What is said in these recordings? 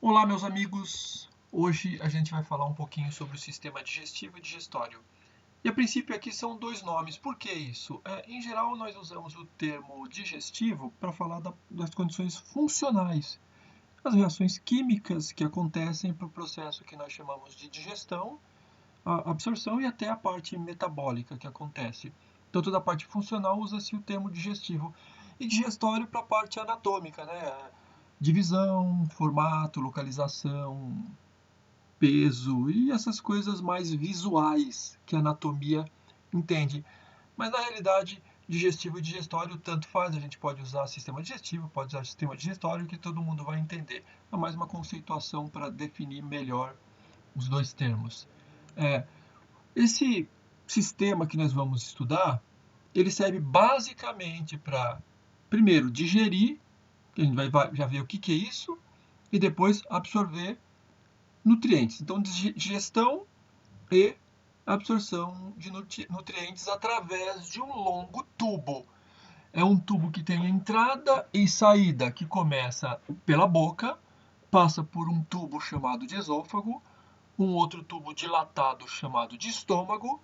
Olá, meus amigos! Hoje a gente vai falar um pouquinho sobre o sistema digestivo e digestório. E a princípio aqui são dois nomes. Por que isso? Em geral, nós usamos o termo digestivo para falar das condições funcionais, as reações químicas que acontecem para o processo que nós chamamos de digestão, a absorção e até a parte metabólica que acontece. Então, toda a parte funcional usa-se o termo digestivo. E digestório para a parte anatômica, né? Divisão, formato, localização, peso e essas coisas mais visuais que a anatomia entende. Mas na realidade, digestivo e digestório tanto faz, a gente pode usar sistema digestivo, pode usar sistema digestório, que todo mundo vai entender. É mais uma conceituação para definir melhor os dois termos. É, esse sistema que nós vamos estudar, ele serve basicamente para, primeiro, digerir, que a gente vai já ver o que é isso, e depois absorver nutrientes. Então, digestão e absorção de nutrientes através de um longo tubo. É um tubo que tem entrada e saída, que começa pela boca, passa por um tubo chamado de esôfago, um outro tubo dilatado chamado de estômago,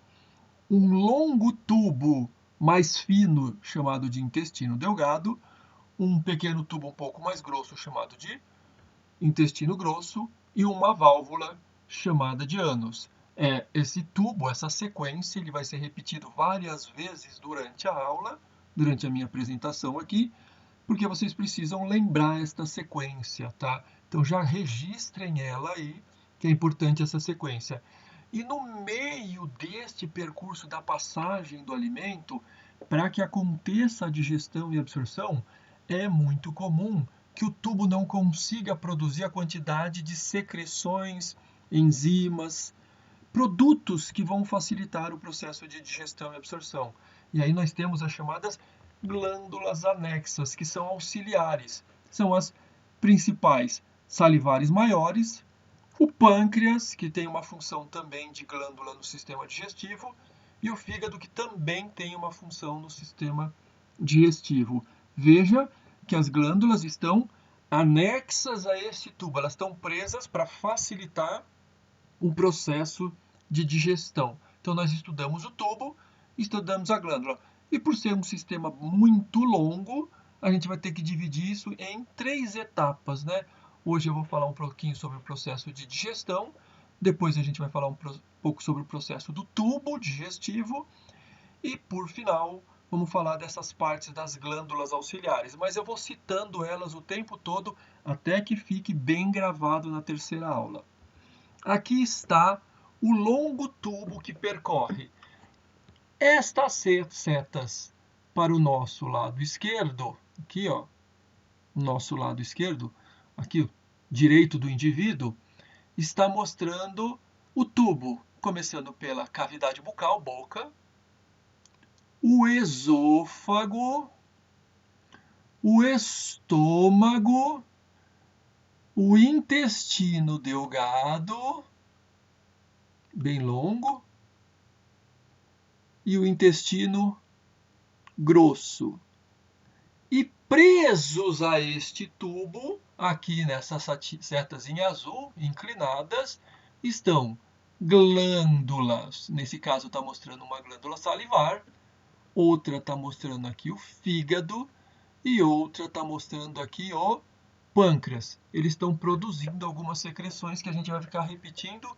um longo tubo mais fino chamado de intestino delgado, um pequeno tubo um pouco mais grosso chamado de intestino grosso e uma válvula chamada de ânus. Esse tubo, essa sequência, ele vai ser repetido várias vezes durante a aula, durante a minha apresentação aqui, porque vocês precisam lembrar esta sequência, tá? Então já registrem ela aí, que é importante essa sequência. E no meio deste percurso da passagem do alimento, para que aconteça a digestão e absorção, é muito comum que o tubo não consiga produzir a quantidade de secreções, enzimas, produtos que vão facilitar o processo de digestão e absorção. E aí nós temos as chamadas glândulas anexas, que são auxiliares. São as principais salivares maiores, o pâncreas, que tem uma função também de glândula no sistema digestivo, e o fígado, que também tem uma função no sistema digestivo. Veja que as glândulas estão anexas a este tubo, elas estão presas para facilitar o processo de digestão. Então, nós estudamos o tubo, estudamos a glândula. E por ser um sistema muito longo, a gente vai ter que dividir isso em três etapas, né? Hoje eu vou falar um pouquinho sobre o processo de digestão, depois a gente vai falar um pouco sobre o processo do tubo digestivo e, por final, vamos falar dessas partes das glândulas auxiliares. Mas eu vou citando elas o tempo todo até que fique bem gravado na terceira aula. Aqui está o longo tubo que percorre estas setas para o nosso lado esquerdo, aqui ó, o nosso lado esquerdo, aqui o direito do indivíduo, está mostrando o tubo, começando pela cavidade bucal, boca, o esôfago, o estômago, o intestino delgado, bem longo, e o intestino grosso. E presos a este tubo, aqui nessas setas em azul, inclinadas, estão glândulas. Nesse caso está mostrando uma glândula salivar, outra está mostrando aqui o fígado e outra está mostrando aqui o pâncreas. Eles estão produzindo algumas secreções que a gente vai ficar repetindo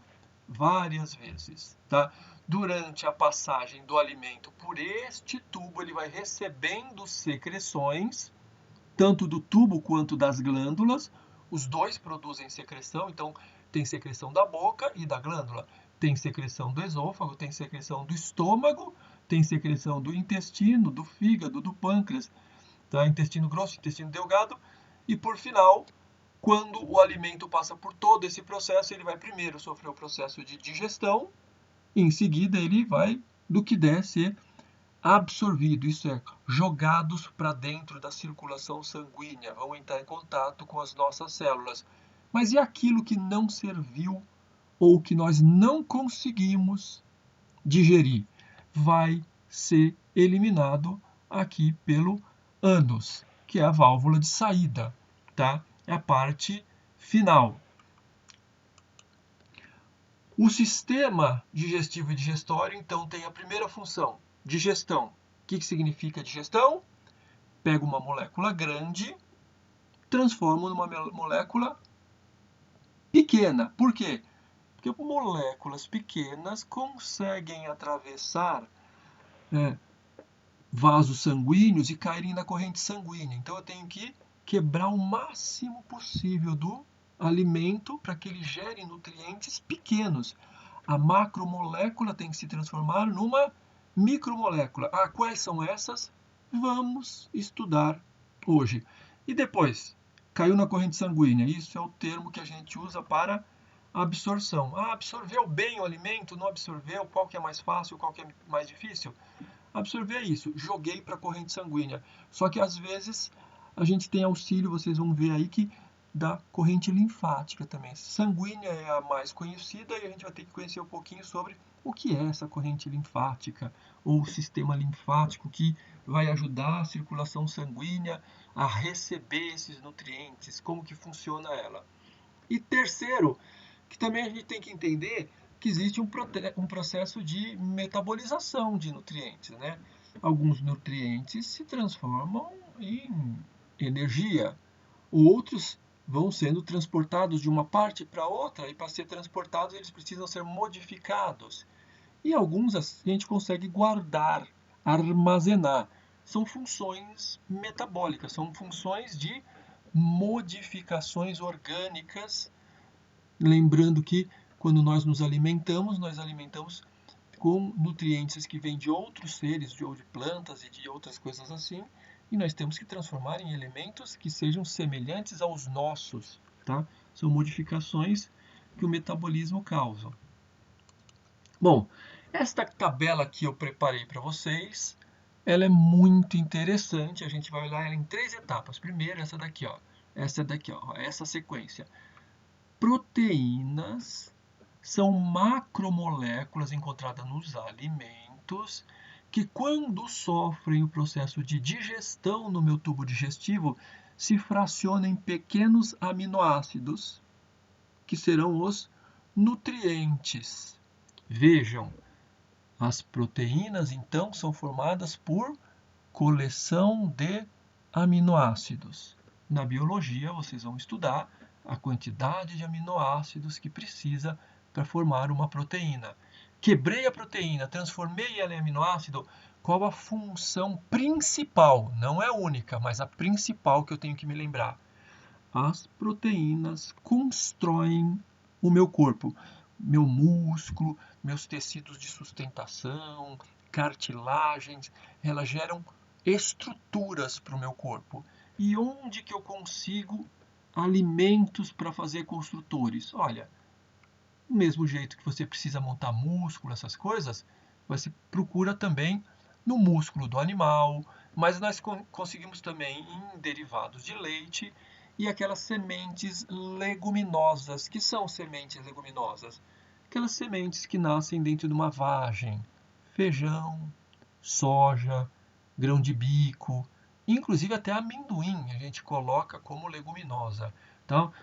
várias vezes, tá? Durante a passagem do alimento por este tubo, ele vai recebendo secreções, tanto do tubo quanto das glândulas. Os dois produzem secreção, então tem secreção da boca e da glândula. Tem secreção do esôfago, tem secreção do estômago, tem secreção do intestino, do fígado, do pâncreas, tá? Intestino grosso, intestino delgado. E por final, quando o alimento passa por todo esse processo, ele vai primeiro sofrer o processo de digestão, e em seguida ele vai, do que der, ser absorvido, isso é, jogados para dentro da circulação sanguínea, vão entrar em contato com as nossas células. Mas e aquilo que não serviu ou que nós não conseguimos digerir? Vai ser eliminado aqui pelo ânus, que é a válvula de saída, tá? É a parte final. O sistema digestivo e digestório, então, tem a primeira função, digestão. O que significa digestão? Pego uma molécula grande, transformo numa molécula pequena. Por quê? Porque moléculas pequenas conseguem atravessar vasos sanguíneos e caírem na corrente sanguínea. Então eu tenho que quebrar o máximo possível do alimento para que ele gere nutrientes pequenos. A macromolécula tem que se transformar numa micromolécula. Ah, quais são essas? Vamos estudar hoje. E depois, caiu na corrente sanguínea. Isso é o termo que a gente usa para absorção. Ah, absorveu bem o alimento? Não absorveu? Qual que é mais fácil? Qual que é mais difícil? Absorver isso. Joguei para a corrente sanguínea. Só que às vezes a gente tem auxílio, vocês vão ver aí que da corrente linfática também. Sanguínea é a mais conhecida e a gente vai ter que conhecer um pouquinho sobre o que é essa corrente linfática ou o sistema linfático que vai ajudar a circulação sanguínea a receber esses nutrientes, como que funciona ela. E terceiro, que também a gente tem que entender que existe um processo de metabolização de nutrientes, né? Alguns nutrientes se transformam em energia, outros vão sendo transportados de uma parte para outra, e para ser transportados eles precisam ser modificados. E alguns a gente consegue guardar, armazenar. São funções metabólicas, são funções de modificações orgânicas. Lembrando que quando nós nos alimentamos com nutrientes que vêm de outros seres, de plantas e de outras coisas assim, e nós temos que transformar em elementos que sejam semelhantes aos nossos, tá? São modificações que o metabolismo causa. Bom, esta tabela que eu preparei para vocês, ela é muito interessante. A gente vai olhar ela em 3 etapas. Primeiro, essa daqui, ó. Essa sequência. Proteínas são macromoléculas encontradas nos alimentos que, quando sofrem o processo de digestão no meu tubo digestivo, se fracionam em pequenos aminoácidos, que serão os nutrientes. Vejam, as proteínas, então, são formadas por coleção de aminoácidos. Na biologia, vocês vão estudar a quantidade de aminoácidos que precisa para formar uma proteína. Quebrei a proteína, transformei ela em aminoácido. Qual a função principal? Não é única, mas a principal que eu tenho que me lembrar. As proteínas constroem o meu corpo, meu músculo, meus tecidos de sustentação, cartilagens, elas geram estruturas para o meu corpo. E onde que eu consigo alimentos para fazer construtores? Olha, do mesmo jeito que você precisa montar músculo, essas coisas, você procura também no músculo do animal, mas nós conseguimos também em derivados de leite e aquelas sementes leguminosas. Que são sementes leguminosas? Aquelas sementes que nascem dentro de uma vagem. Feijão, soja, grão de bico, inclusive até amendoim a gente coloca como leguminosa. Então,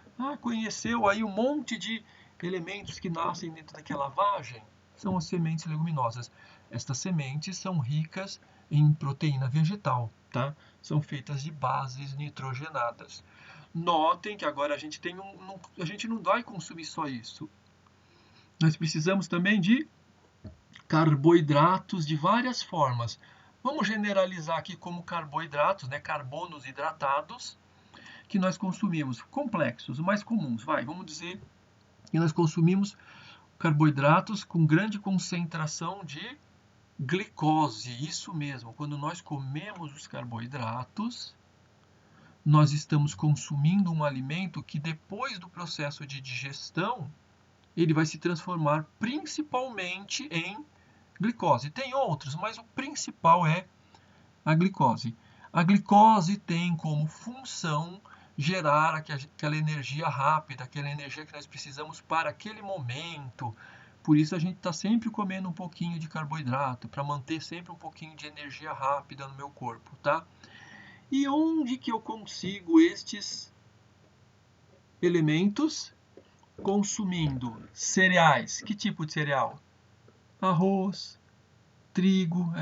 conheceu aí um monte de elementos que nascem dentro daquela vagem? São as sementes leguminosas. Estas sementes são ricas em proteína vegetal, tá? São feitas de bases nitrogenadas. Notem que agora a gente a gente não vai consumir só isso. Nós precisamos também de carboidratos de várias formas. Vamos generalizar aqui como carboidratos, né? Carbonos hidratados, que nós consumimos complexos, os mais comuns. Vamos dizer que nós consumimos carboidratos com grande concentração de glicose. Isso mesmo, quando nós comemos os carboidratos, nós estamos consumindo um alimento que depois do processo de digestão, ele vai se transformar principalmente em glicose. Tem outros, mas o principal é a glicose. A glicose tem como função gerar aquela energia rápida, aquela energia que nós precisamos para aquele momento. Por isso a gente está sempre comendo um pouquinho de carboidrato, para manter sempre um pouquinho de energia rápida no meu corpo, tá? E onde que eu consigo estes elementos? consumindo cereais. Que tipo de cereal? Arroz, trigo.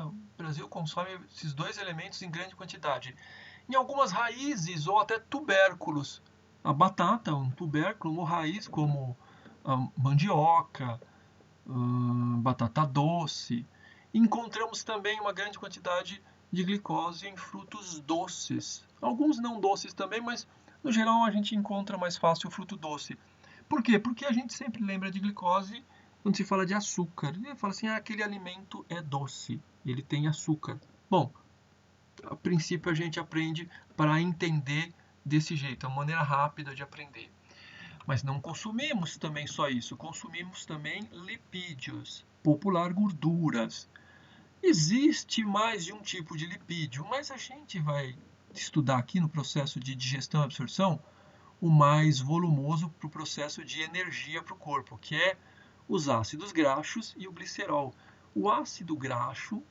O Brasil consome esses dois elementos em grande quantidade. Em algumas raízes ou até tubérculos. A batata, um tubérculo, uma raiz como a mandioca, batata doce. Encontramos também uma grande quantidade de glicose em frutos doces. Alguns não doces também, mas no geral a gente encontra mais fácil o fruto doce. Por quê? Porque a gente sempre lembra de glicose quando se fala de açúcar. E fala assim, aquele alimento é doce, ele tem açúcar. Bom, a princípio a gente aprende para entender desse jeito, é uma maneira rápida de aprender. Mas não consumimos também só isso, consumimos também lipídios, popular gorduras. Existe mais de um tipo de lipídio, mas a gente vai estudar aqui no processo de digestão e absorção o mais volumoso para o processo de energia para o corpo, que é os ácidos graxos e o glicerol. O ácido graxo,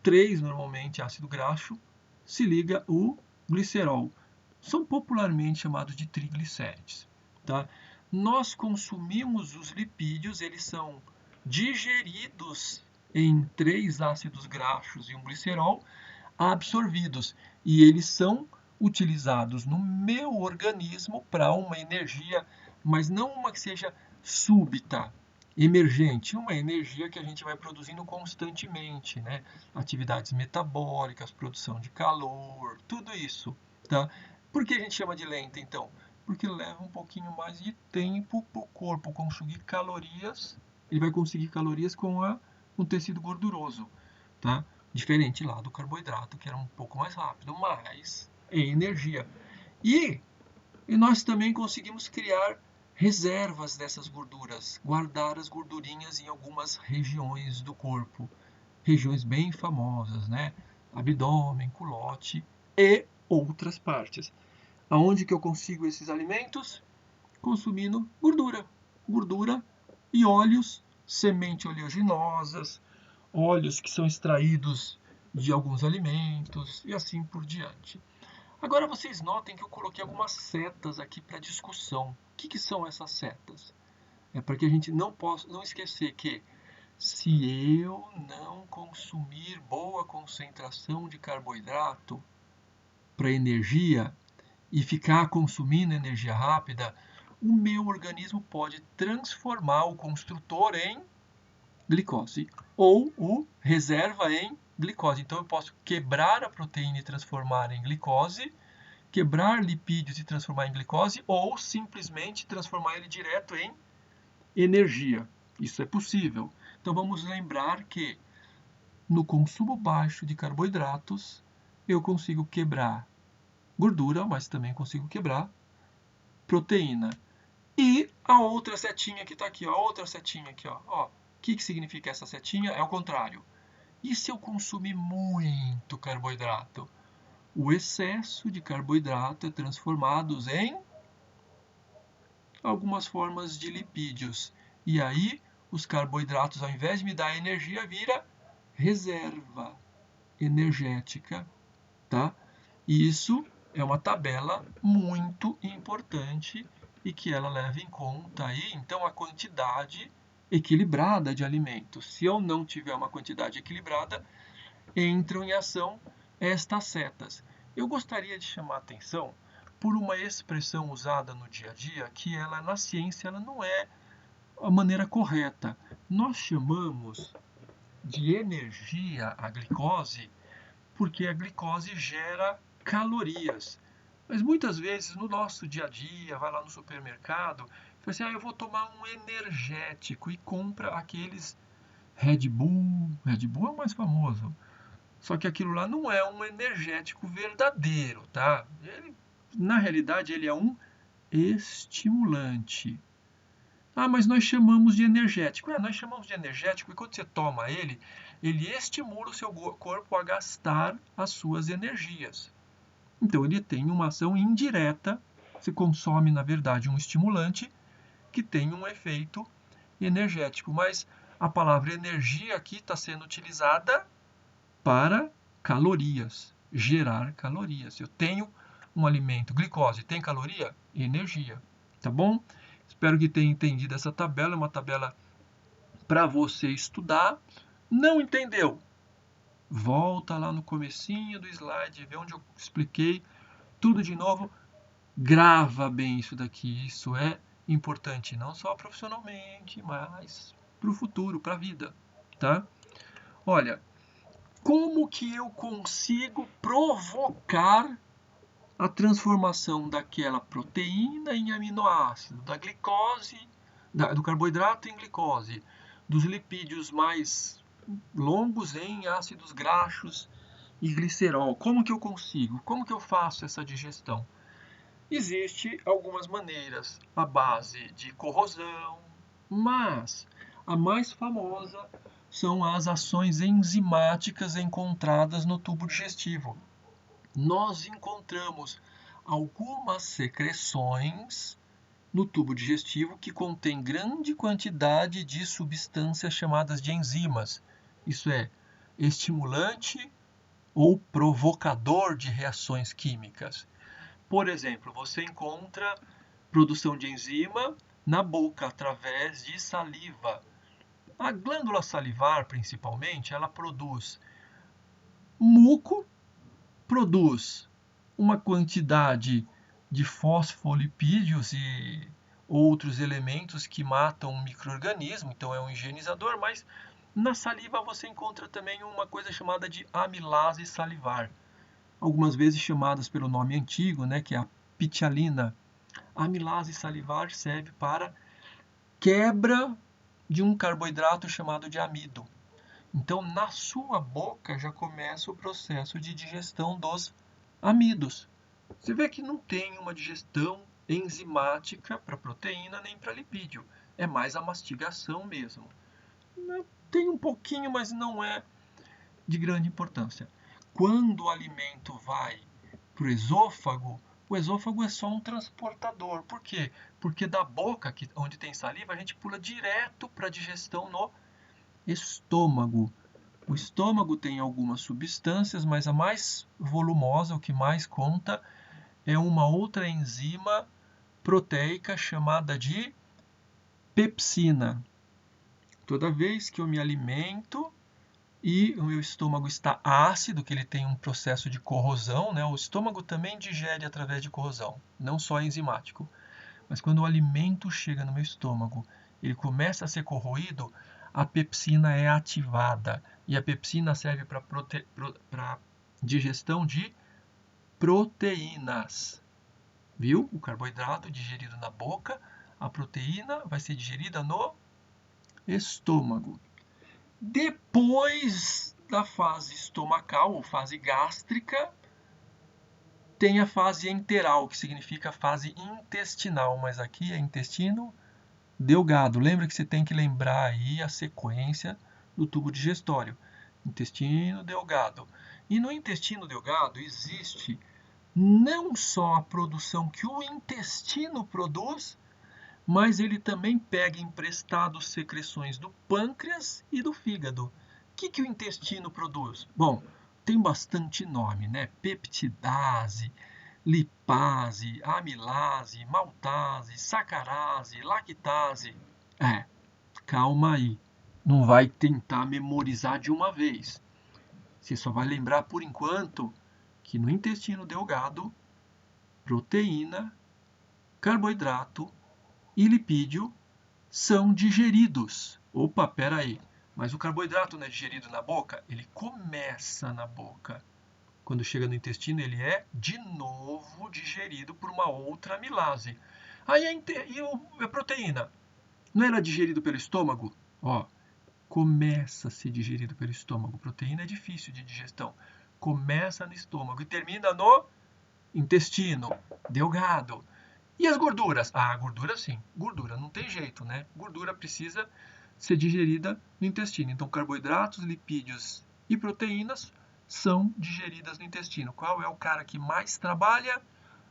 3 normalmente ácido graxo, se liga o glicerol. São popularmente chamados de triglicérides. Tá? Nós consumimos os lipídios, eles são digeridos em 3 ácidos graxos e um glicerol, absorvidos. E eles são utilizados no meu organismo para uma energia, mas não uma que seja súbita, emergente, uma energia que a gente vai produzindo constantemente, né? Atividades metabólicas, produção de calor, tudo isso, tá? Por que a gente chama de lenta, então? Porque leva um pouquinho mais de tempo para o corpo conseguir calorias. Ele vai conseguir calorias com o tecido gorduroso, tá? Diferente lá do carboidrato, que era um pouco mais rápido, mas é energia. E nós também conseguimos criar reservas dessas gorduras, guardar as gordurinhas em algumas regiões do corpo, regiões bem famosas, né? Abdômen, culote e outras partes. Aonde que eu consigo esses alimentos? Consumindo gordura. Gordura e óleos, semente oleaginosas, óleos que são extraídos de alguns alimentos e assim por diante. Agora vocês notem que eu coloquei algumas setas aqui para discussão. O que são essas setas? É para que a gente não esquecer que se eu não consumir boa concentração de carboidrato para energia, e ficar consumindo energia rápida, o meu organismo pode transformar o construtor em glicose ou o reserva em glicose. Então eu posso quebrar a proteína e transformar em glicose, quebrar lipídios e transformar em glicose ou simplesmente transformar ele direto em energia. Isso é possível. Então vamos lembrar que no consumo baixo de carboidratos eu consigo quebrar gordura, mas também consigo quebrar proteína. E a outra setinha que está aqui, ó, a outra setinha aqui, ó. O que significa essa setinha? É o contrário. E se eu consumir muito carboidrato? O excesso de carboidrato é transformado em algumas formas de lipídios. E aí, os carboidratos, ao invés de me dar energia, vira reserva energética, tá? E isso é uma tabela muito importante e que ela leva em conta aí, então, a quantidade equilibrada de alimentos. Se eu não tiver uma quantidade equilibrada, entram em ação estas setas. Eu gostaria de chamar a atenção por uma expressão usada no dia a dia que ela na ciência ela não é a maneira correta. Nós chamamos de energia a glicose porque a glicose gera calorias. Mas muitas vezes no nosso dia a dia, vai lá no supermercado, fala assim, eu vou tomar um energético e compra aqueles Red Bull. Red Bull é o mais famoso. Só que aquilo lá não é um energético verdadeiro, tá? Na realidade, ele é um estimulante. Mas nós chamamos de energético. Nós chamamos de energético e quando você toma ele, ele estimula o seu corpo a gastar as suas energias. Então, ele tem uma ação indireta. Você consome, na verdade, um estimulante que tem um efeito energético. Mas a palavra energia aqui está sendo utilizada para calorias, gerar calorias. Eu tenho um alimento, glicose, tem caloria? Energia, tá bom? Espero que tenha entendido essa tabela. É uma tabela para você estudar. Não entendeu? Volta lá no comecinho do slide, vê onde eu expliquei tudo de novo. Grava bem isso daqui. Isso é importante, não só profissionalmente, mas para o futuro, para a vida, tá? Olha, como que eu consigo provocar a transformação daquela proteína em aminoácido, da glicose, do carboidrato em glicose, dos lipídios mais longos em ácidos graxos e glicerol? Como que eu consigo? Como que eu faço essa digestão? Existem algumas maneiras, a base de corrosão, mas a mais famosa são as ações enzimáticas encontradas no tubo digestivo. Nós encontramos algumas secreções no tubo digestivo que contém grande quantidade de substâncias chamadas de enzimas. Isso é, estimulante ou provocador de reações químicas. Por exemplo, você encontra produção de enzima na boca através de saliva. A glândula salivar, principalmente, ela produz muco, produz uma quantidade de fosfolipídios e outros elementos que matam o micro-organismo, então é um higienizador, mas na saliva você encontra também uma coisa chamada de amilase salivar, algumas vezes chamadas pelo nome antigo, né, que é a pitialina. A amilase salivar serve para quebra de um carboidrato chamado de amido. Então, na sua boca já começa o processo de digestão dos amidos. Você vê que não tem uma digestão enzimática para proteína nem para lipídio. É mais a mastigação mesmo. Tem um pouquinho, mas não é de grande importância. Quando o alimento vai para o esôfago é só um transportador. Por quê? Porque da boca, onde tem saliva, a gente pula direto para a digestão no estômago. O estômago tem algumas substâncias, mas a mais volumosa, o que mais conta, é uma outra enzima proteica chamada de pepsina. Toda vez que eu me alimento e o meu estômago está ácido, que ele tem um processo de corrosão, né? O estômago também digere através de corrosão, não só enzimático. Mas quando o alimento chega no meu estômago, ele começa a ser corroído, a pepsina é ativada. E a pepsina serve para digestão de proteínas. Viu? O carboidrato digerido na boca, a proteína vai ser digerida no estômago. Depois da fase estomacal, ou fase gástrica, tem a fase enteral, que significa fase intestinal, mas aqui é intestino delgado. Lembra que você tem que lembrar aí a sequência do tubo digestório. Intestino delgado. E no intestino delgado existe não só a produção que o intestino produz, mas ele também pega emprestado secreções do pâncreas e do fígado. O que o intestino produz? Bom, tem bastante nome, né? Peptidase, lipase, amilase, maltase, sacarase, lactase. Calma aí. Não vai tentar memorizar de uma vez. Você só vai lembrar por enquanto que no intestino delgado, proteína, carboidrato e lipídio são digeridos. Opa, peraí. Mas o carboidrato não é digerido na boca? Ele começa na boca. Quando chega no intestino, ele é de novo digerido por uma outra amilase. Aí a proteína? Não era digerido pelo estômago? Ó, começa a ser digerido pelo estômago. Proteína é difícil de digestão. Começa no estômago e termina no intestino delgado. E as gorduras? Ah, gordura sim. Gordura não tem jeito, né? Gordura precisa ser digerida no intestino. Então, carboidratos, lipídios e proteínas são digeridas no intestino. Qual é o cara que mais trabalha?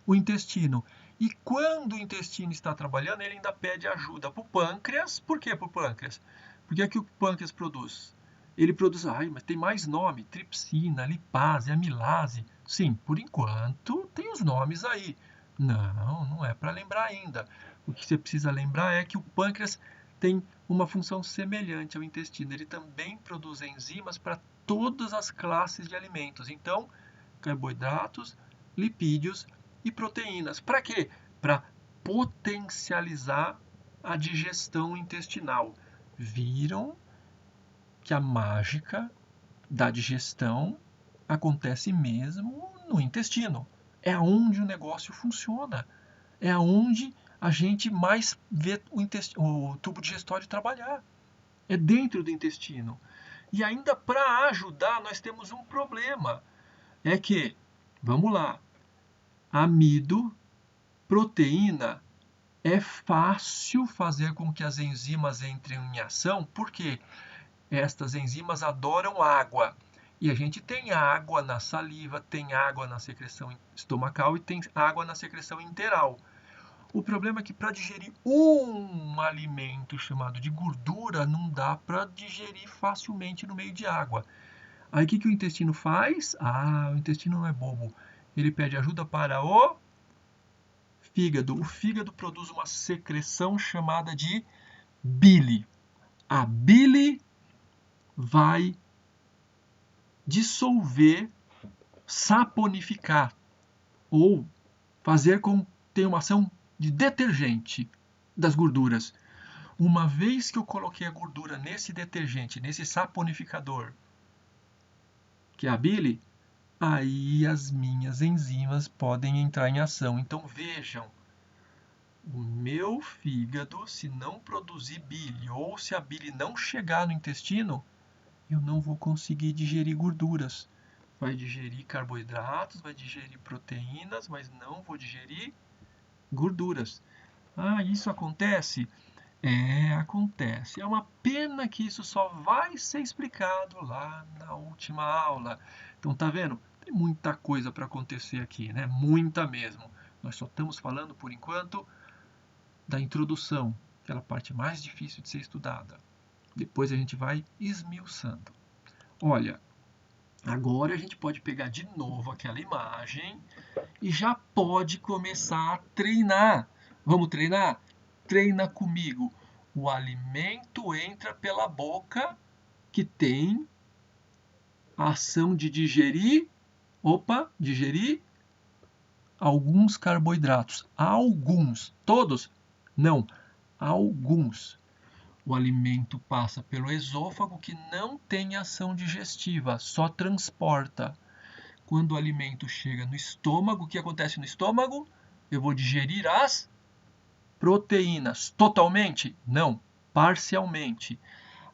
O intestino. E quando o intestino está trabalhando, ele ainda pede ajuda para o pâncreas. Por que para o pâncreas? Porque é que o pâncreas produz? Ele produz, mas tem mais nome, tripsina, lipase, amilase. Sim, por enquanto tem os nomes aí. Não é para lembrar ainda. O que você precisa lembrar é que o pâncreas tem uma função semelhante ao intestino. Ele também produz enzimas para todas as classes de alimentos. Então, carboidratos, lipídios e proteínas. Para quê? Para potencializar a digestão intestinal. Viram que a mágica da digestão acontece mesmo no intestino. É onde o negócio funciona. É onde a gente mais vê o tubo digestório trabalhar. É dentro do intestino. E ainda para ajudar, nós temos um problema. É que, vamos lá, amido, proteína, é fácil fazer com que as enzimas entrem em ação, porque estas enzimas adoram água. E a gente tem água na saliva, tem água na secreção estomacal e tem água na secreção interal. O problema é que para digerir um alimento chamado de gordura, não dá para digerir facilmente no meio de água. Aí o que o intestino faz? O intestino não é bobo. Ele pede ajuda para o fígado. O fígado produz uma secreção chamada de bile. A bile vai dissolver, saponificar ou fazer com que tenha uma ação de detergente das gorduras. Uma vez que eu coloquei a gordura nesse detergente, nesse saponificador, que é a bile, aí as minhas enzimas podem entrar em ação. Então vejam, o meu fígado, se não produzir bile ou se a bile não chegar no intestino, eu não vou conseguir digerir gorduras. Vai digerir carboidratos, vai digerir proteínas, mas não vou digerir gorduras. Isso acontece? Acontece. É uma pena que isso só vai ser explicado lá na última aula. Então, tá vendo? Tem muita coisa para acontecer aqui, né? Muita mesmo. Nós só estamos falando, por enquanto, da introdução, aquela parte mais difícil de ser estudada. Depois a gente vai esmiuçando. Olha, agora a gente pode pegar de novo aquela imagem e já pode começar a treinar. Vamos treinar? Treina comigo. O alimento entra pela boca, que tem a ação de digerir alguns carboidratos. Alguns. Todos? Não. Alguns. O alimento passa pelo esôfago, que não tem ação digestiva, só transporta. Quando o alimento chega no estômago, o que acontece no estômago? Eu vou digerir as proteínas. Totalmente? Não, parcialmente.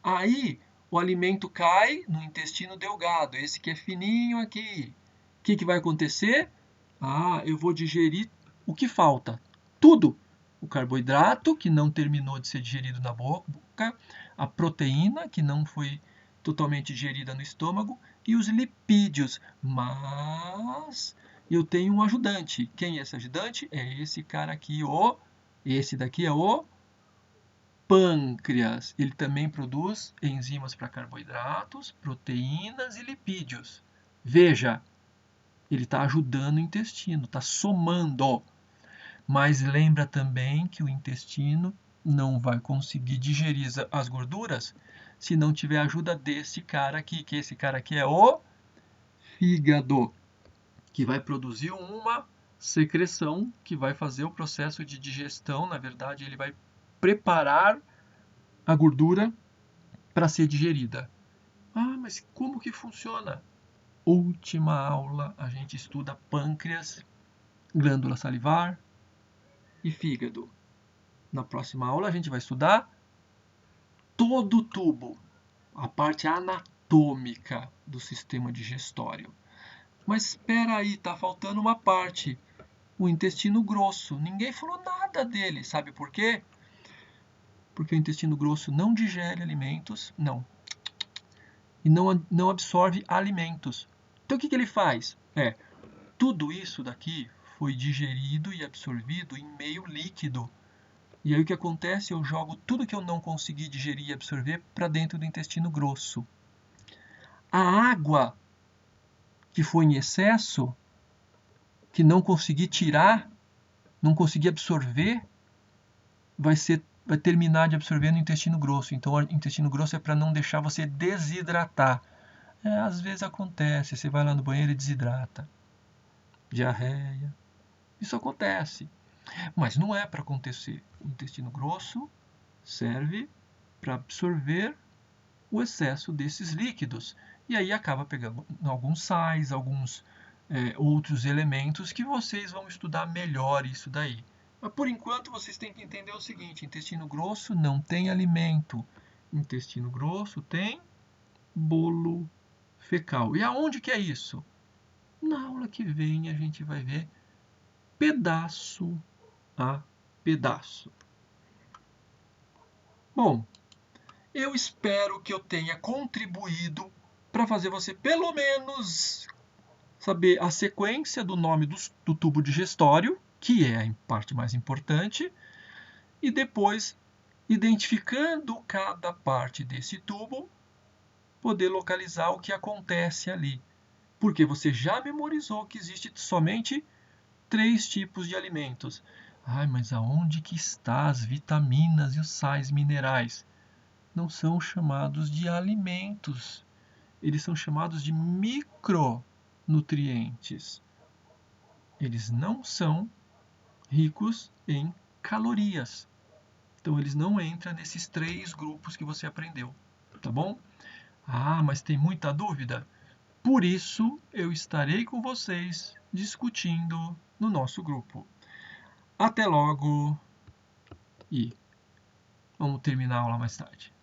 Aí o alimento cai no intestino delgado, esse que é fininho aqui. O que vai acontecer? Eu vou digerir o que falta. Tudo. O carboidrato, que não terminou de ser digerido na boca, a proteína, que não foi totalmente digerida no estômago, e os lipídios. Mas eu tenho um ajudante. Quem é esse ajudante? É esse cara aqui, esse daqui é o pâncreas. Ele também produz enzimas para carboidratos, proteínas e lipídios. Veja, ele está ajudando o intestino, está somando. Mas lembra também que o intestino não vai conseguir digerir as gorduras se não tiver a ajuda desse cara aqui, que esse cara aqui é o fígado, que vai produzir uma secreção que vai fazer o processo de digestão. Na verdade, ele vai preparar a gordura para ser digerida. Mas como que funciona? Última aula, a gente estuda pâncreas, glândula salivar e fígado. Na próxima aula, a gente vai estudar todo o tubo, a parte anatômica do sistema digestório. Mas espera aí, tá faltando uma parte. O intestino grosso. Ninguém falou nada dele. Sabe por quê? Porque o intestino grosso não digere alimentos, e não absorve alimentos. Então o que ele faz? Tudo isso daqui foi digerido e absorvido em meio líquido. E aí o que acontece? Eu jogo tudo que eu não consegui digerir e absorver para dentro do intestino grosso. A água que foi em excesso, que não consegui tirar, não consegui absorver, vai terminar de absorver no intestino grosso. Então, o intestino grosso é para não deixar você desidratar. Às vezes acontece, você vai lá no banheiro e desidrata. Diarreia. Isso acontece. Mas não é para acontecer. O intestino grosso serve para absorver o excesso desses líquidos. E aí acaba pegando alguns sais, alguns outros elementos que vocês vão estudar melhor isso daí. Mas por enquanto vocês têm que entender o seguinte: intestino grosso não tem alimento. Intestino grosso tem bolo fecal. E aonde que é isso? Na aula que vem a gente vai ver pedaço a pedaço. Bom, eu espero que eu tenha contribuído para fazer você pelo menos saber a sequência do nome do tubo digestório, que é a parte mais importante, e depois, identificando cada parte desse tubo, poder localizar o que acontece ali. Porque você já memorizou que existe somente 3 tipos de alimentos. Mas aonde que está as vitaminas e os sais minerais? Não são chamados de alimentos. Eles são chamados de micronutrientes. Eles não são ricos em calorias. Então, eles não entram nesses 3 grupos que você aprendeu. Tá bom? Mas tem muita dúvida? Por isso, eu estarei com vocês discutindo no nosso grupo. Até logo e vamos terminar a aula mais tarde.